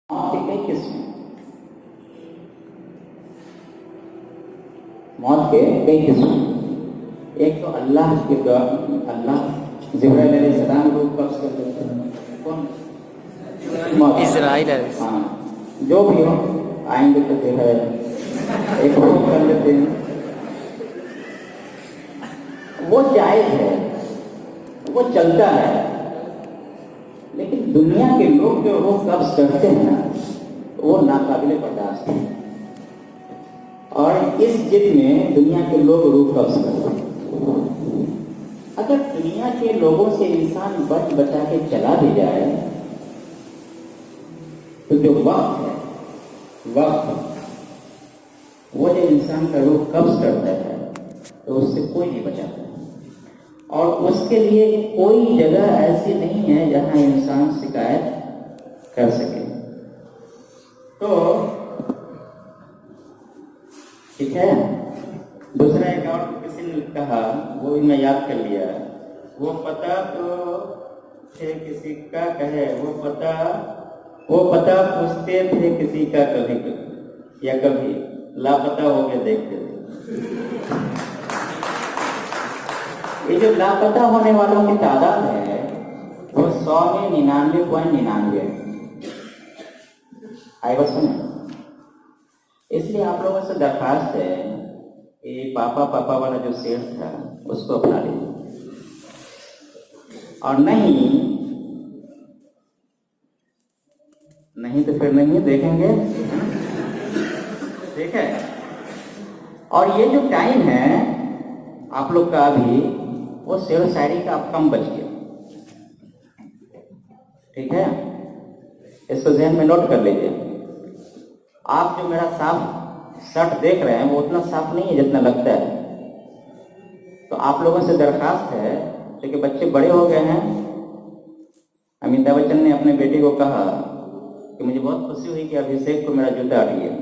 मौत के कई किस्म, मौत के कई किस्म। एक तो अल्लाह के द्वारा, अल्लाह जिब्राइल अलैहिस्सलाम को कब्ज कर देते हैं। कौन? इज़राइल। हाँ, जो भी हो आएंगे तो जो है एक रोक कर लेते हैं, वो जायज है, वो चलता है। लेकिन दुनिया के लोग जो वो कब्ज करते हैं ना, वो नाकाबिले बर्दाश्त है। और इस जिद में दुनिया के लोग रूह कब्ज करते हैं। अगर दुनिया के लोगों से इंसान बच बचा के चला भी जाए तो जो वक्त है, वक्त वो जो इंसान का रूह कब्ज करता है तो उससे कोई नहीं बचाता। और उसके लिए कोई जगह ऐसी नहीं है जहां इंसान शिकायत कर सके। तो ठीक है। दूसरा एक और किसी ने कहा, वो भी मैं याद कर लिया, वो पता तो थे किसी का कहे, वो पता पूछते थे किसी का कभी कभी, या कभी लापता हो गए देखते थे। ये जो लापता होने वालों की तादाद है वो 100 में 99.99 आई बात सुने। इसलिए आप लोगों से दरखास्त है, ये पापा पापा वाला जो शेर था उसको अपना लीजिए, और नहीं तो फिर नहीं देखेंगे, ठीक है। और ये जो टाइम है आप लोग का अभी, वो शेर शायरी का आप कम बच गया, ठीक है। इसको ज़हन में नोट कर लीजिए। आप जो मेरा साफ शर्ट देख रहे हैं वो उतना साफ नहीं है जितना लगता है। तो आप लोगों से दरखास्त है, क्योंकि बच्चे बड़े हो गए हैं। अमिताभ बच्चन ने अपने बेटे को कहा कि मुझे बहुत खुशी हुई कि अभिषेक को मेरा जूता अट गया।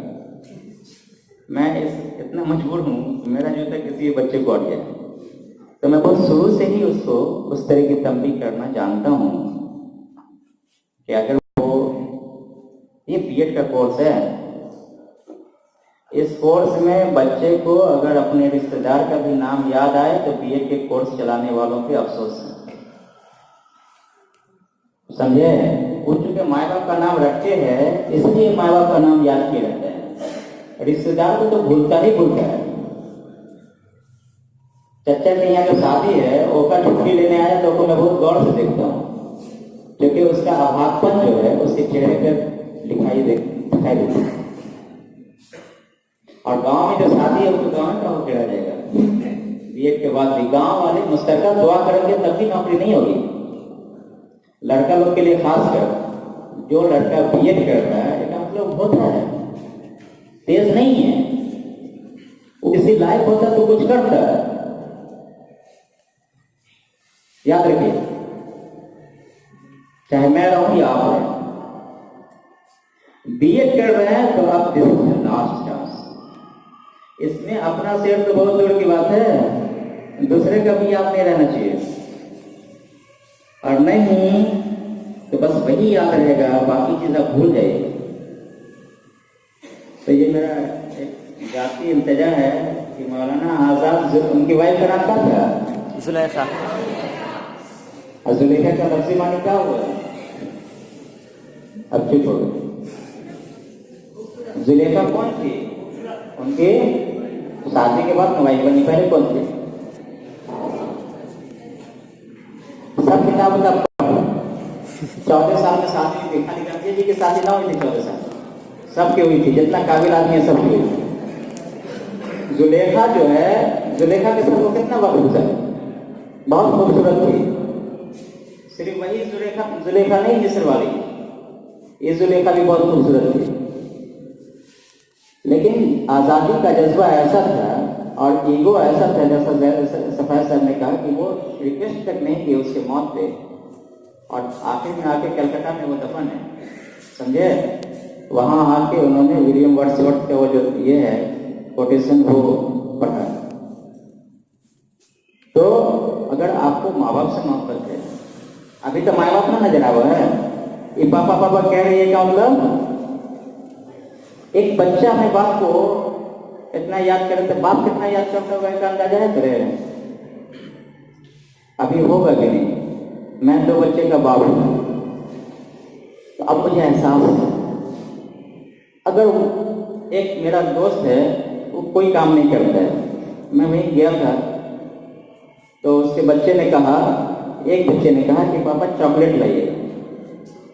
मैं इतना मजबूर हूँ कि मेरा जूता किसी बच्चे को अट गया। तो मैं बहुत शुरू से ही उसको उस तरह की तंबीह करना जानता हूँ कि अगर वो, ये बीएड का कोर्स है, इस कोर्स में बच्चे को अगर अपने रिश्तेदार का भी नाम याद आए तो बीएड के कोर्स चलाने वालों के अफसोस है, समझे। वो चूंकि माँ बाप का नाम रखते हैं इसलिए माँ बाप का नाम याद किए रहते हैं। रिश्तेदार को तो भूलता ही भूलता है। चचा के यहाँ जो शादी है ओका छुट्टी लेने आया तो मैं बहुत गौर से देखता हूँ, क्योंकि उसका अभागपन जो है उसके चेहरे पर दिखाई देता है। और गांव में जो शादी है वो तो गांव का होकर रह जाएगा। बीएड के बाद भी गांव वाले मुस्तकिल दुआ करेंगे तब भी नौकरी नहीं होगी। लड़का लोग के लिए खास कर, जो लड़का बीएड करता है इसका मतलब होता है तेज नहीं है, वो किसी लायक होता तो कुछ करता है। याद रखिए, चाहे मैं रहूं या आप रहें, बीएड कर रहे हैं तो आप दिस इज लास्ट चांस। इसमें अपना शेयर तो बहुत दूर की बात है, दूसरे का भी याद नहीं रहना चाहिए। और नहीं तो बस वही याद रहेगा, बाकी चीज आप भूल जाइए। तो ये मेरा एक जाती इल्तिजा है कि मौलाना आजाद, उनकी वाइफ का नाम क्या था? जुलेखा। जुलेखा का लफ्ज़ी मानी क्या हुआ? अब चुप हो गए। जुलेखा कौन थी? उनके शादी के बाद वाइफ बनी, पहले कौन थे? सब किताब का 14 साल में शादी हुई थी। खाली गांधी जी की शादी ना हुई थी 14 साल, सबकी हुई थी। जितना काबिल आदमी है सबकी हुई थी। जुलेखा जो है, जुलेखा के सर को कितना वक्त गुजरा, बहुत खूबसूरत थी। सिर्फ वही जुलेखा नहीं मिस्र वाली, ये जुलेखा भी बहुत खूबसूरत थी। लेकिन आज़ादी का जज्बा ऐसा था और ईगो ऐसा था, जैसा सफाई साहब ने कहा कि वो रिक्वेस्ट तक नहीं की उसके मौत पे, और आखिर में आके कलकत्ता में वो दफन है, समझे। वहाँ आके उन्होंने विलियम वर्ड्सवर्थ का वो जो ये है कोटेशन वो पढ़ा। तो अगर आपको माँ बाप से मोहब्बत है, अभी तो माँ बाप ना नजर आ है, ये पापा पापा कह रही है क्या मतलब एक बच्चा अपने बाप को इतना याद करे तो बाप कितना याद करता होगा, इसका अंदाजा है तेरे? अभी होगा कि नहीं? मैं 2 बच्चे का बाप हूं, तो अब मुझे एहसास है। अगर एक मेरा दोस्त है, वो कोई काम नहीं करता है, मैं वहीं गया था, तो उसके बच्चे ने कहा, एक बच्चे ने कहा कि पापा चॉकलेट लाइए।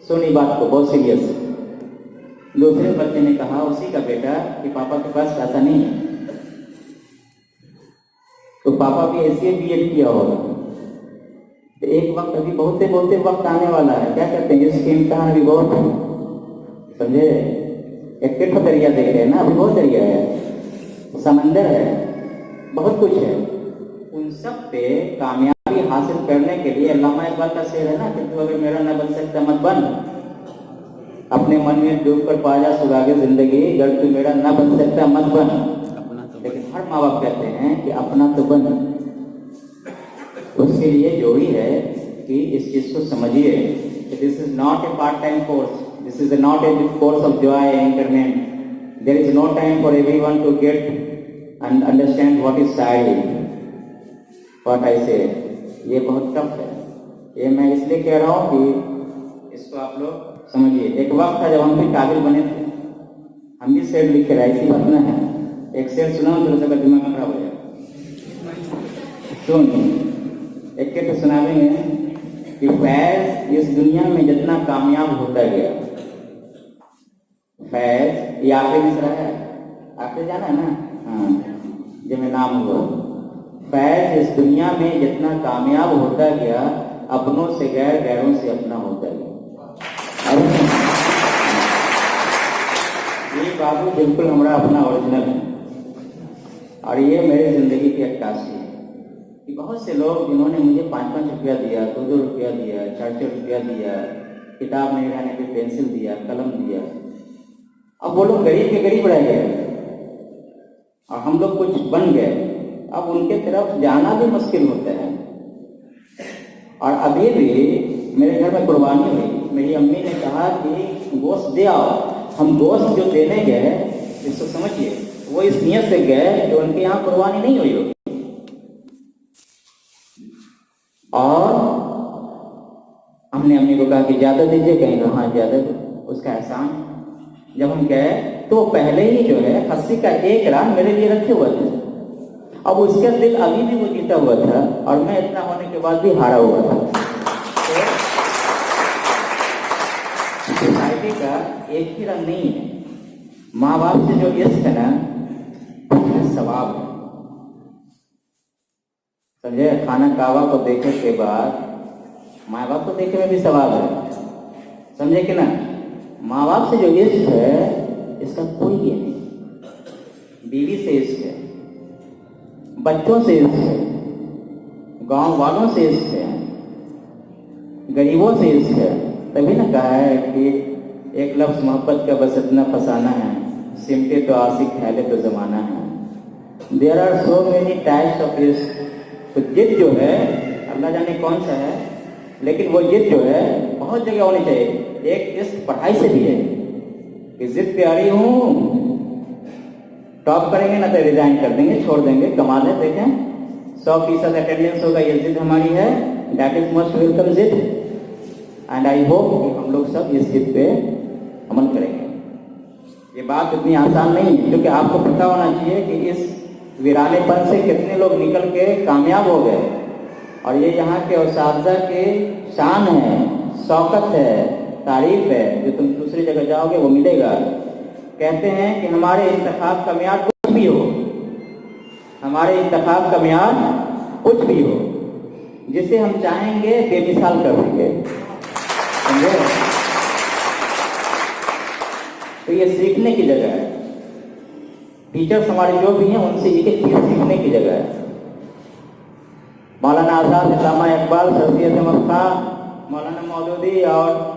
सुनी बात को बहुत सीरियस। दूसरे बच्चे ने कहा, उसी का बेटा, कि पापा के पास पैसा नहीं है। तो पापा भी ऐसे बीएड किया होगा। तो एक वक्त, अभी बहुते बोलते वक्त आने वाला है, क्या कहते हैं, इसकी इम्तहान अभी बहुत है, समझे? एक दरिया देख रहे हैं ना, अभी बहुत दरिया है, समंदर है, बहुत कुछ है। उन सब पे कामयाबी हासिल करने के लिए अल्लामा इकबाल का शेर है ना कि तू अगर मेरा न बन सकता मत बन, अपने मन में डूब कर पा जा सुरागे जिंदगी, अगर तू मेरा न बन सकता मत बन। लेकिन हर माँ बाप कहते हैं कि अपना तो बन। उसके लिए जरूरी है कि इस चीज को समझिए कि this is not a part time course, this is not a course of joy entertainment. There is no time for everyone to get and understand what is shayari, what I say. ये बहुत टफ है, ये मैं इसलिए कह रहा हूँ कि इसको आप लोग समझिए। एक वक्त था जब हम भी काबिल बने थे, हम भी शेर लिख के रहे, ऐसी बात ना है। एक शेर सुना तो सबका दिमाग खराब हो जाए। सुन, एक के सुनावेंगे कि फैज इस दुनिया में जितना कामयाब होता गया, फैज ये आखिरी मिसरा है, आखिरी जाना है ना, हाँ, जो मैं नाम हुआ। फैज इस दुनिया में जितना कामयाब होता गया, अपनों से गैर, गैरों से अपना होता गया। ये बाबू बिल्कुल हमारा अपना ओरिजिनल है, और ये मेरी जिंदगी की अक्कासी है कि बहुत से लोग जिन्होंने मुझे 5-5 रुपया दिया, 2-2 रुपया दिया, 4-4 रुपया दिया, किताब नहीं रहने पे पेंसिल दिया, कलम दिया, अब वो लोग गरीब के गरीब रह गए और हम लोग कुछ बन गए। अब उनके तरफ जाना भी मुश्किल होता है। और अभी भी मेरे घर में कुर्बानी हुई, मेरी अम्मी ने कहा कि गोश्त दे आओ। हम गोश्त जो देने गए, इसको समझिए, वो इस नियत से गए कि उनके यहाँ कुर्बानी नहीं हुई होगी, और हमने अम्मी को कहा कि ज्यादा दीजिए, कहेंगे हाँ ज्यादा दो, उसका एहसान। जब हम गए तो पहले ही जो है खस्सी का 1 रान मेरे लिए रखे हुए थे। अब उसका दिल अभी भी वो जीता हुआ था, और मैं इतना होने के बाद भी हारा हुआ था। तो सोसाइटी का एक ही रंग नहीं है। माँ बाप से जो इश्क है ना, उसमें सवाब है, समझे? खाना कावा को देखने के बाद माँ बाप को देखने में भी सवाब है, समझे कि ना? माँ बाप से जो इश्क है, इसका कोई ये नहीं। बीवी से इश्क है, बच्चों से इश्क है, गांव वालों से इश्क है, गरीबों से इश्क है। तभी ना कहा है कि एक लफ्ज मोहब्बत का बस इतना फसाना है, सिमटे तो आशिक फैले तो जमाना है। There are so many types of ishq. तो जिद जो है, अल्लाह जाने कौन सा है, लेकिन वो जिद जो है बहुत जगह होनी चाहिए। एक इश्क पढ़ाई से भी है कि जिद पे आ रही हूँ, टॉप करेंगे ना तो रिजाइन कर देंगे, छोड़ देंगे, कमाल है। देखें 100% अटेंडेंस होगा, ये जिद हमारी है, दैट इज मोस्ट वेलकम जिद। एंड आई होप कि हम लोग सब इस जिद पे अमल करेंगे। ये बात इतनी आसान नहीं है, क्योंकि आपको पता होना चाहिए कि इस वीरानेपन से कितने लोग निकल के कामयाब हो गए, और ये यहाँ के उस्ताद के शान है, शौकत है, तारीफ है, जो तुम दूसरी जगह जाओगे वो मिलेगा। कहते हैं कि हमारे इंतखाब का मियाद कुछ भी हो, हमारे इंतखाब का मियाद कुछ भी हो, जिसे हम चाहेंगे बेमिसाल कर देंगे, समझे? तो ये सीखने की जगह है। टीचर्स हमारे जो भी हैं, उनसे एक एक चीज सीखने की जगह है। मौलाना आजाद, अल्लामा इकबाल, सर सैयद अहमद खान, मौलाना मौदूदी और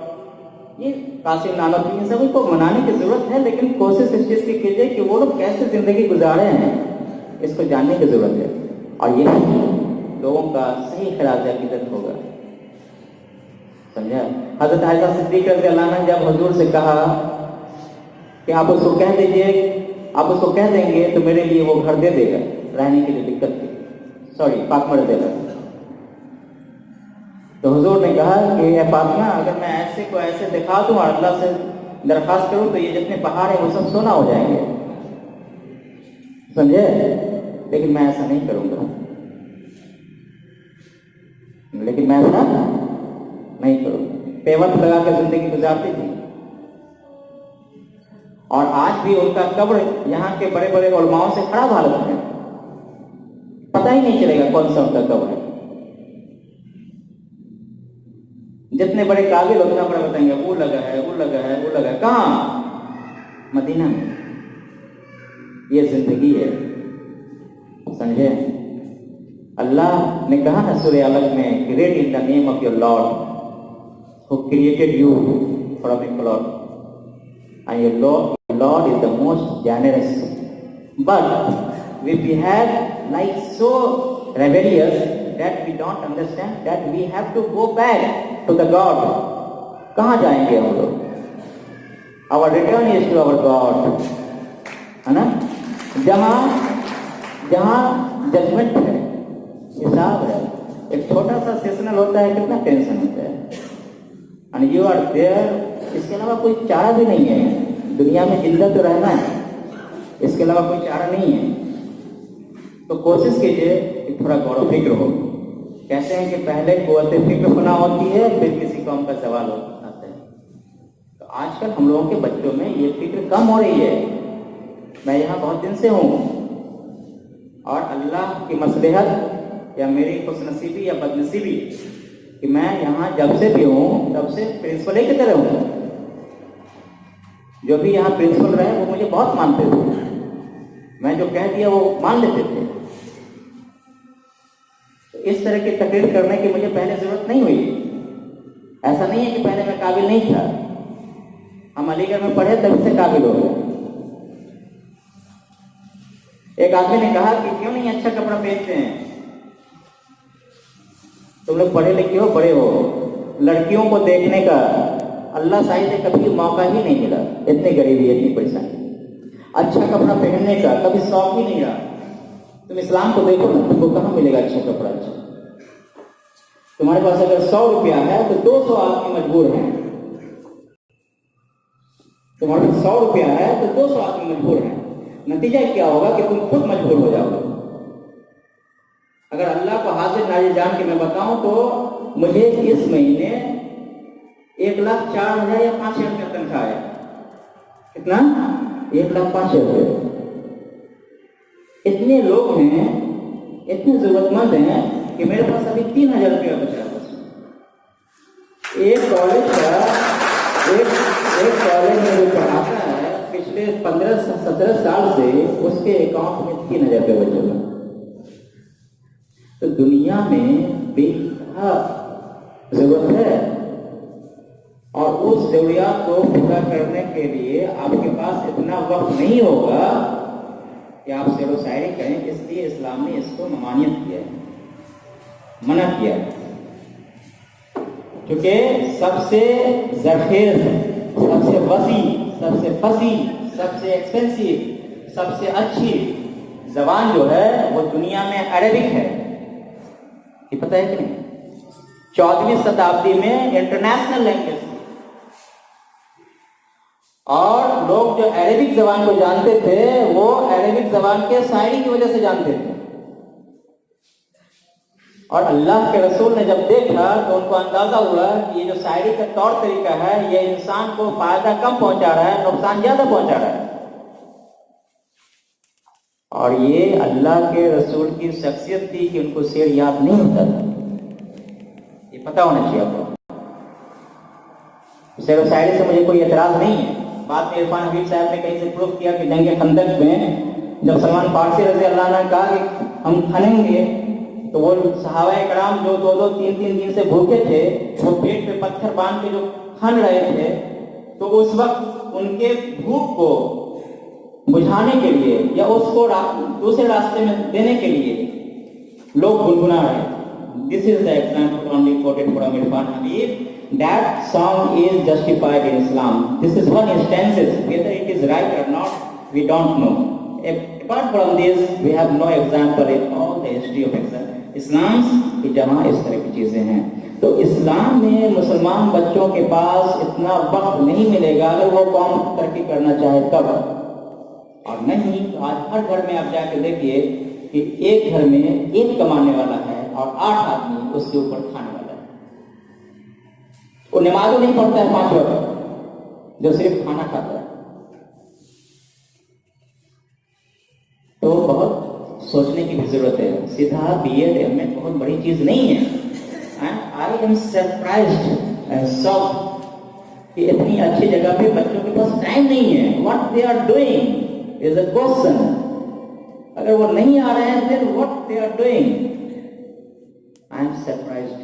ये कासिम नानवी, इन सभी को मनाने की जरूरत है, लेकिन कोशिश इस चीज की कीजिए कि वो लोग कैसे जिंदगी गुजारे हैं, इसको जानने की जरूरत है। और यही लोगों का सही खिलाफ अकीदत होगा, समझा? हजरत आयशा सिद्दीक़ा रज़ियल्लाहु अन्हा ने जब हुजूर से कहा कि आप उसको कह दीजिए, आप उसको कह देंगे तो मेरे लिए वो घर दे देगा, रहने के लिए दिक्कत थी, सॉरी फातिमा रज़ियल्लाहु अन्हा। तो हुजूर ने कहा कि ए फातिमा, अगर मैं ऐसे को ऐसे दिखा दूं और अल्लाह से दरख्वास्त करूं तो ये जितने पहाड़ है वो सब सोना हो जाएंगे, समझे? लेकिन मैं ऐसा नहीं करूंगा, लेकिन मैं ऐसा नहीं करूंगा। पेवत लगा कर जिंदगी गुजारती थी और आज भी उनका कब्र यहाँ के बड़े बड़े उलमाओं से खराब हालत में, पता ही नहीं चलेगा कौन सा उनका कब्र है। जितने बड़े काबिल उतना बड़ा बताएंगे वो लगा है, वो लगा है, वो लगा है। कहाँ? मदीना में। ये जिंदगी है, समझे? अल्लाह ने कहा ना सूरह अलग में, great in the name of your Lord who created you from A cloth and your Lord is the most generous. But we have like so rebellious that we don't understand that we have to go back to the God. कहाँ जाएंगे हम लोग? Our return is to our God, है ना? जहाँ judgement है, हिसाब है, एक छोटा सा सेशनल होता है, कितना टेंशन होता है, and you are there. इसके अलावा कोई चारा भी नहीं है, दुनिया में जिंदा तो रहना है, इसके अलावा कोई चारा नहीं है। तो कोशिश कीजिए कि थोड़ा गौर फिक्र हो। कहते हैं कि पहले कुव्वत फिक्र बना होती है, फिर किसी कौम का सवाल आता है। तो आजकल हम लोगों के बच्चों में ये फिक्र कम हो रही है। मैं यहाँ बहुत दिन से हूँ और अल्लाह की मसलहत या मेरी खुशनसीबी या बदनसीबी कि मैं यहाँ जब से भी हूँ तब से प्रिंसिपल की तरह हूँ। जो भी यहाँ प्रिंसिपल रहे वो मुझे बहुत मानते थे, मैं जो कह दिया वो मान लेते थे। तो इस तरह की तकरीर करने की मुझे पहले जरूरत नहीं हुई। ऐसा नहीं है कि पहले मैं काबिल नहीं था, हम अलीगढ़ में पढ़े तब से काबिल हो गए। एक आदमी ने कहा कि क्यों नहीं अच्छा कपड़ा पहनते हैं, तुम लोग पढ़े लिखे हो, बड़े हो, लड़कियों को देखने का अल्लाह शायद कभी मौका ही नहीं मिला, इतनी गरीबी, इतनी परेशानी। अच्छा कपड़ा पहनने का कभी शौक ही नहीं रहा। तुम इस्लाम को देखो ना, तुमको कहाँ मिलेगा अच्छा कपड़ा? अच्छा, तुम्हारे पास अगर 100 रुपया है तो 200 आदमी मजबूर हैं। तुम्हारे पास 100 रुपया है तो 200 आदमी मजबूर हैं। नतीजा क्या होगा कि तुम खुद मजबूर हो जाओगे। अगर अल्लाह को हाजिर नाजिर जान के मैं बताऊं तो मुझे इस महीने 1,04,000 या 5,000 रुपया तनख्वाह है। कितना? 1,05,000। इतने लोग हैं, इतने जरूरतमंद हैं कि मेरे पास अभी 3,000 रुपया बचा है। बस एक कॉलेज में जो पढ़ाता है पिछले 15-17 साल से उसके अकाउंट में 3,000 रुपये बचे हुए। तो दुनिया में बेइंतहा जरूरत है और उस जरूरियात को पूरा करने के लिए आपके पास इतना वक्त नहीं होगा कि आप शेर व शायरी करें। इसलिए इस्लाम ने इसको ममानियत किया है, मना किया है। क्योंकि सबसे ज़रखेज़, सबसे वसी, सबसे फसी, सबसे एक्सपेंसिव, सबसे अच्छी जबान जो है वो दुनिया में अरबिक है। ये पता है कि नहीं? 14वीं शताब्दी में इंटरनेशनल लैंग्वेज, और लोग जो अरबिक जबान को जानते थे वो अरबिक जबान के शायरी की वजह से जानते थे। और अल्लाह के रसूल ने जब देखा तो उनको अंदाजा हुआ कि ये जो शायरी का तौर तरीका है ये इंसान को फायदा कम पहुंचा रहा है, नुकसान ज्यादा पहुंचा रहा है। और ये अल्लाह के रसूल की शख्सियत थी कि उनको शेर याद नहीं होता था। ये पता होना चाहिए आपको। शेर व शायरी से मुझे कोई एतराज नहीं है। बाद में इरफान हबीब साहब ने कहीं से प्रूफ किया कि जंग खंदक में जब सलमान फारसी रज़ी अल्लाह अन्हु ने कहा कि हम खनेंगे, तो वो सहाबाए कराम जो 2-2, 3-3 दिन से भूखे थे वो पेट पे पत्थर बांध के जो खन रहे थे, तो उस वक्त उनके भूख को बुझाने के लिए या उसको दूसरे रास्ते में देने के लिए लोग गुनगुना रहे, This is the example only quoted from Irfan Habib. That song is justified in Islam. This is one instance. Whether it is right or not, we don't know. Apart from this, we have no example in all the history of Islam कि जहाँ इस तरह की चीजें हैं। तो इस्लाम में मुसलमान बच्चों के पास इतना वक्त नहीं मिलेगा अगर वो कौम तरक्की करना चाहे तब, और नहीं तो आज हर घर में आप जाकर देखिए कि एक घर में एक कमाने वाला है और 8 आदमी उसके ऊपर खाने वाला है। वो नमाज नहीं पढ़ता है 5 वक्त, जो सिर्फ खाना खाता है। तो बहुत सोचने की भी जरूरत है। सीधा बीएड एमएड बहुत बड़ी चीज नहीं है। आई एम सरप्राइज्ड एंड शॉक्ड कि इतनी अच्छी जगह पे बच्चों के पास टाइम नहीं है। What they are doing is a question. अगर वो नहीं आ रहे हैं then what they are doing. I am surprised.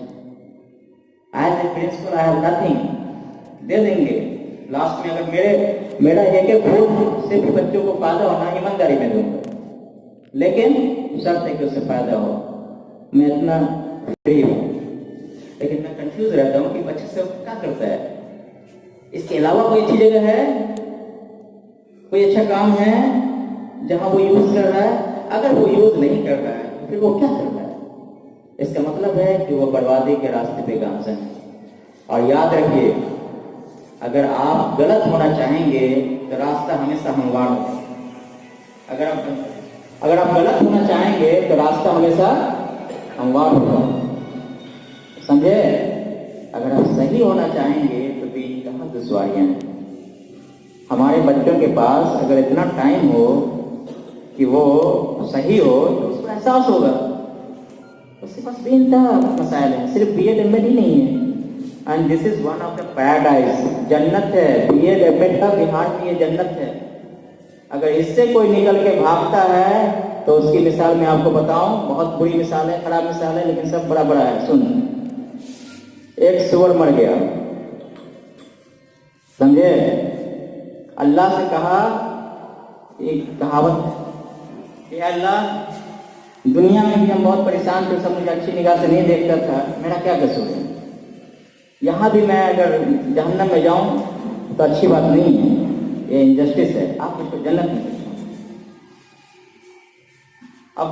As a principal I have nothing. दे देंगे लास्ट में। अगर मेरा एक वोट से भी बच्चों को फायदा होना, ईमानदारी में दूंगा, लेकिन शर्त है कि उससे फायदा हो। मैं इतना फ्री हूं, लेकिन मैं कंफ्यूज रहता हूं कि बच्चे से क्या करता है। इसके अलावा कोई अच्छी जगह है, कोई अच्छा काम है जहां वो यूज कर रहा है? अगर वो यूज नहीं कर रहा है तो फिर वो क्या कर रहा है? इसका मतलब है कि वो बर्बादी के रास्ते पे गामजन है। और याद रखिए, अगर आप गलत होना चाहेंगे तो रास्ता हमेशा हमवार होगा। अगर आप गलत होना चाहेंगे तो रास्ता हमेशा हमवार होगा, समझे? अगर आप सही होना चाहेंगे तो बेइंतहा दुश्वारियां हैं। हमारे बच्चों के पास अगर इतना टाइम हो कि वो सही हो तो उसको एहसास होगा। उसके पास बेइंतहा मसाइल हैं, सिर्फ बीएड एमएड ही नहीं है। And this is one of the paradise. जन्नत है, बीएड एमएड का बिहार की ये जन्नत है। अगर इससे कोई निकल के भागता है तो उसकी मिसाल मैं आपको बताऊं, बहुत बुरी मिसाल है, खराब मिसाल है, लेकिन सब बड़ा बड़ा है। सुन, एक सुअर मर गया, समझे? अल्लाह से कहा, एक कहावत कि अल्लाह दुनिया में भी हम बहुत परेशान थे, सब मुझे अच्छी निगाह से नहीं देखता था, मेरा क्या कसूर है? यहाँ भी मैं अगर जहन्नम में जाऊं तो अच्छी बात नहीं है, ये इनजस्टिस है, आप मुझको जन्नत में भेजो। अब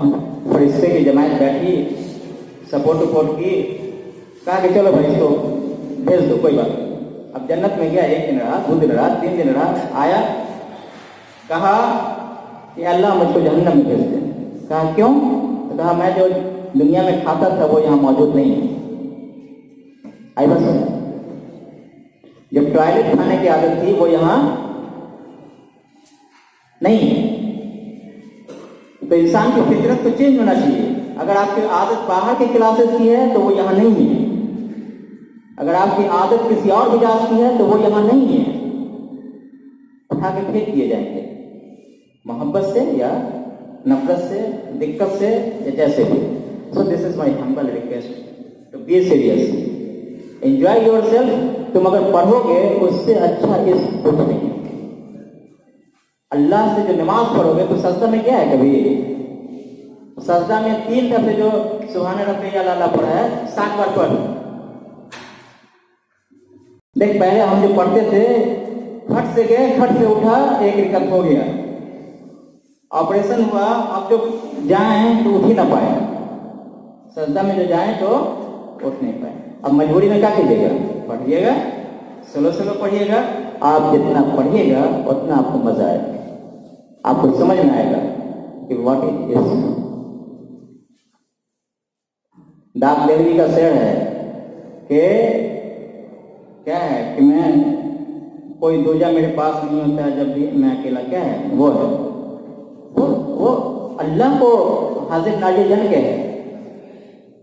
फरिश्ते की जमात बैठी, सपोर्ट उपोर्ट की, कहा कि चलो भाई इसको भेज दो, कोई बात नहीं। अब जन्नत में गया, 1 दिन रहा, 2 दिन रहा, 3 दिन रहा, आया, कहा कि अल्लाह मुझको जहन्नम में भेज दे। कहा क्यों? तो कहा मैं जो दुनिया में खाता था वो यहाँ मौजूद नहीं है। आई बस, जब टॉयलेट खाने की आदत थी वो यहाँ नहीं है। तो इंसान की फितरत तो चेंज होना चाहिए। अगर आपकी आदत बाहर के क्लासेस की है तो वो यहाँ नहीं है। अगर आपकी आदत किसी और मिजाज की है तो वो यहाँ नहीं है। उठा के फेंक दिए जाएंगे, मोहब्बत से या नफरत से, दिक्कत से, या जैसे भी। So this is my humble request to be serious, enjoy yourself. तुम अगर पढ़ोगे उससे अच्छा इस कुछ नहीं। अल्लाह से जो नमाज पढ़ोगे तो सजदा में क्या है? कभी सजदा में 3 दफे जो सुभान रब्बियल आला पढ़ा है 7 बार पढ़। देख, पहले हम जो पढ़ते थे, खट से गए, खट से उठा, 1 रिकत हो गया, ऑपरेशन हुआ, अब जो जाएं तो उठ ही ना पाए, सजदा में जो जाएं तो उठ नहीं पाए। अब मजबूरी में क्या कीजिएगा? पढ़िएगा, स्लो स्लो पढ़िएगा। आप जितना पढ़िएगा उतना आपको मजा आएगा, आपको समझ में आएगा कि व्हाट इट इज। दाब देवी का शेर है कि क्या है कि मैं कोई दूजा मेरे पास नहीं होता है जब भी मैं अकेला, क्या है वो है वो अल्लाह को हाजिर नाजिर जन के है।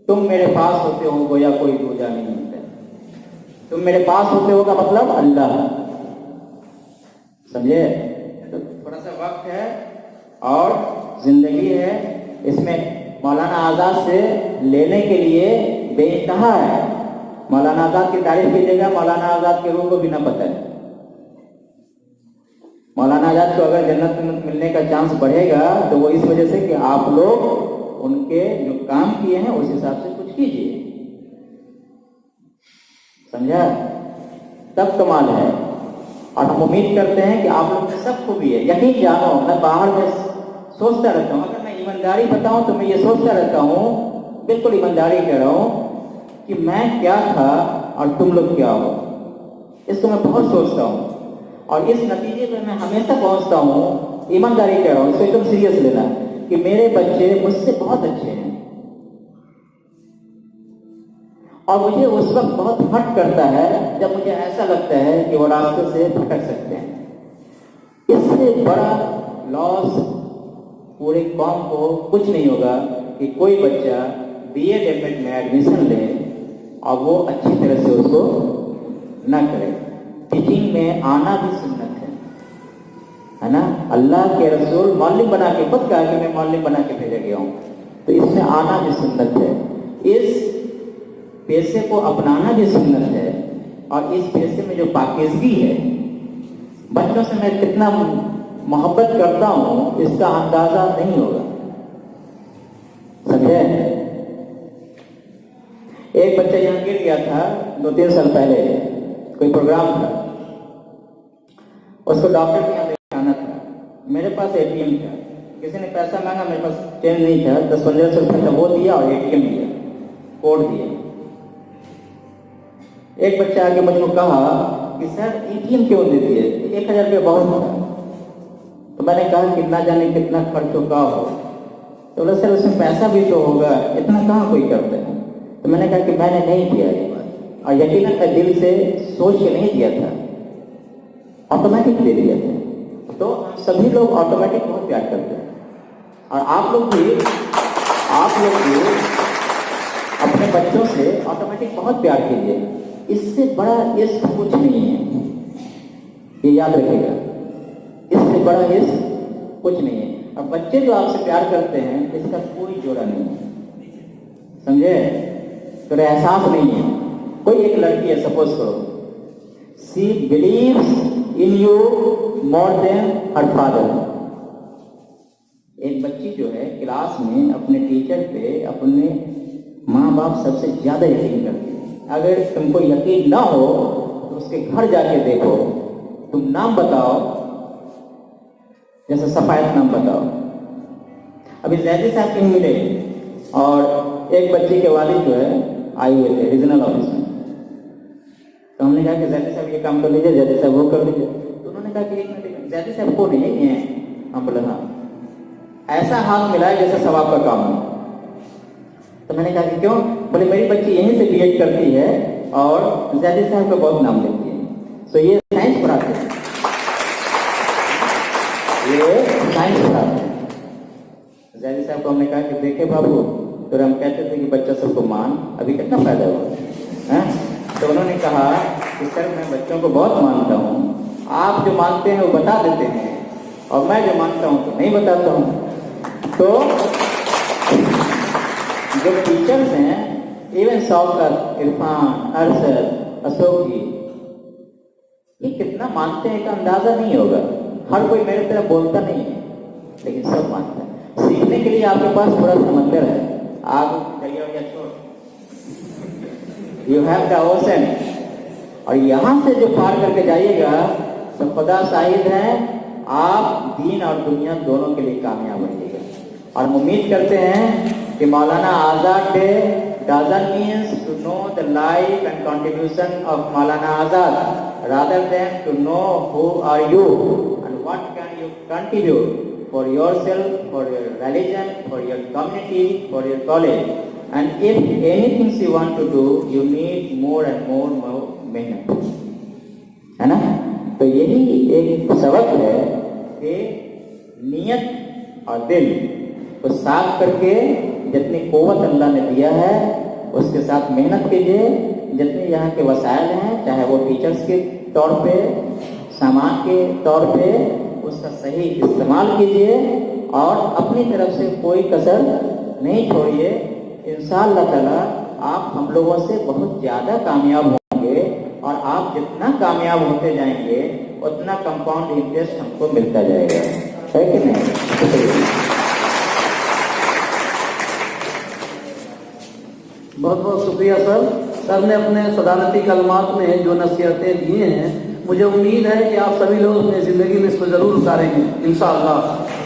तुम मेरे पास होते हो गोया कोई दूजा नहीं होता। तुम मेरे पास होते हो का मतलब अल्लाह, समझे? तो थोड़ा सा वक्त है और जिंदगी है, इसमें मौलाना आजाद से लेने के लिए बेइंतहा है। मौलाना आजाद की तारीफ कीजिएगा, मौलाना आजाद के रूह को भी ना पता है। मौलाना आजाद को अगर जन्नत मिलने का चांस बढ़ेगा तो वो इस वजह से कि आप लोग उनके जो काम किए हैं उस हिसाब से कुछ कुछ कीजिए, समझा, तब कमाल है। और हम उम्मीद करते हैं कि आप लोग में सब खूबी है। यकीन जानो, मैं बाहर में सोचता रहता हूँ, अगर मैं ईमानदारी बताऊं तो मैं ये सोचता रहता हूँ, बिल्कुल ईमानदारी कह रहा हूँ, कि मैं क्या था और तुम लोग क्या हो। इसको मैं बहुत सोचता हूँ और इस नतीजे पे मैं हमेशा पहुँचता हूँ, ईमानदारी कह रहा हूँ, इसको एकदम सीरियस लेना, कि मेरे बच्चे मुझसे बहुत अच्छे हैं। और मुझे उस वक्त बहुत हर्ट करता है जब मुझे ऐसा लगता है कि वो रास्ते से भटक सकते हैं। इससे बड़ा लॉस पूरे कौम को कुछ नहीं होगा कि कोई बच्चा बीएड एमएड में एडमिशन ले और वो अच्छी तरह से उसको ना करे। टीचिंग में आना भी सुन्नत है ना। अल्लाह के रसूल मौलिम बना के खुद कहा कि मैं मौलिम बना के भेजा गया हूँ, तो इसमें आना भी सुन्नत है। इस पेशे को अपनाना भी सुन्नत है। और इस पेशे में जो पाकीज़गी है, बच्चों से मैं कितना मोहब्बत करता हूँ इसका अंदाजा नहीं होगा, समझे। एक बच्चा यहाँ गिर गया था 2-3 साल पहले, कोई प्रोग्राम था, उसको डॉक्टर के यहाँ दिखाना था। मेरे पास एटीएम था, किसी ने पैसा मांगा, मेरे पास चेंज नहीं था, 10-1500 रुपये था, वो दिया और एटीएम दिया, कोड दिया। एक बच्चा आके मुझको कहा कि सर एटीएम क्यों दे दिए, 1000 रुपये बहुत था। तो मैंने कहा कि ना जाने कितना खर्च होगा हो। तो बोला सर उसमें पैसा भी तो होगा, इतना कहाँ कोई करता है। तो मैंने कहा कि मैंने नहीं किया ये बात, और यकीनन मैं दिल से सोच के नहीं दिया था, ऑटोमेटिक दे दिया था। तो सभी लोग ऑटोमेटिक बहुत प्यार करते हैं, और आप लोग भी अपने बच्चों से ऑटोमेटिक बहुत प्यार कीजिए। इससे बड़ा इश्क कुछ नहीं है, ये याद रखिएगा, इससे बड़ा इश्क कुछ नहीं है। और बच्चे जो आपसे प्यार करते हैं इसका कोई जोड़ा नहीं है, समझे। तो एहसास नहीं है। कोई एक लड़की है, सपोज करो, she believes in you more than her father. एक बच्ची जो है क्लास में अपने टीचर पे, अपने माँ बाप सबसे ज्यादा यकीन करती है। अगर तुमको यकीन ना हो तो उसके घर जाके देखो, तुम नाम बताओ, जैसे सफायत नाम बताओ। अभी जैदी साहब कहीं मिले और एक बच्चे के वालिद जो है आए हुए थे रीजनल ऑफिस में। तो हमने कहा कि जैदी साहब ये काम कर लीजिए, जैदी साहब वो कर लीजिए। तो उन्होंने कहा कि एक मिनट, जैदी साहब को नहीं है। हम बोले हाँ। ऐसा हाथ मिला है जैसे सवाब का काम है। तो मैंने कहा कि क्यों? बोले मेरी बच्ची यहीं से बीएड करती है और जैदी साहब का बहुत नाम लेती है। तो ये साइंस पढ़ाते हैं, ये साइंस पढ़ाते हैं। जैदी साहब को हमने कहा कि देखे बाबू, तो हम कहते थे कि बच्चा सबको मान, अभी कितना फायदा हुआ है। तो उन्होंने कहा कि सर मैं बच्चों को बहुत मानता हूँ, आप जो मानते हैं वो बता देते हैं, और मैं जो मानता हूँ तो नहीं बताता हूँ। तो जो टीचर्स हैं, इवन शौकत, इरफान, अरशद, अशोक जी, ये कितना मानते हैं का अंदाजा नहीं होगा। हर कोई मेरे तरह बोलता नहीं है, लेकिन सब मानता है। सीखने के लिए आपके पास थोड़ा समंदर है, आग दरिया या छोड़, यू हैव द ओशन, और यहाँ से जो पार करके जाइएगा तो खुदा शाहिद है, आप दीन और दुनिया दोनों के लिए कामयाब होइएगा। और हम उम्मीद करते हैं कि मौलाना आज़ाद day doesn't means to know the life and contribution of Maulana Azad, rather than to know who are you and what can you contribute for yourself, for your religion, for your community, for your college. And if anything you want to do, you need more and more मेहनत, है ना। तो यही एक सबक है कि नियत और दिल को साफ करके जितनी कुव्वत अल्लाह ने दिया है उसके साथ मेहनत कीजिए। जितने यहाँ के वसाइल हैं, चाहे वो टीचर्स के तौर पे, सामान के तौर पे, उसका सही इस्तेमाल कीजिए और अपनी तरफ से कोई कसर नहीं छोड़िए। इंशाअल्लाह ताला आप हम लोगों से बहुत ज़्यादा कामयाब होंगे, और आप जितना कामयाब होते जाएंगे उतना कंपाउंड इंटरेस्ट हमको मिलता जाएगा, है कि नहीं। बहुत बहुत शुक्रिया सर। सर ने अपने सदारती कलमात में जो नसीहतें दी हैं, मुझे उम्मीद है कि आप सभी लोग अपनी ज़िंदगी में इसको ज़रूर उतारेंगे इंशाअल्लाह।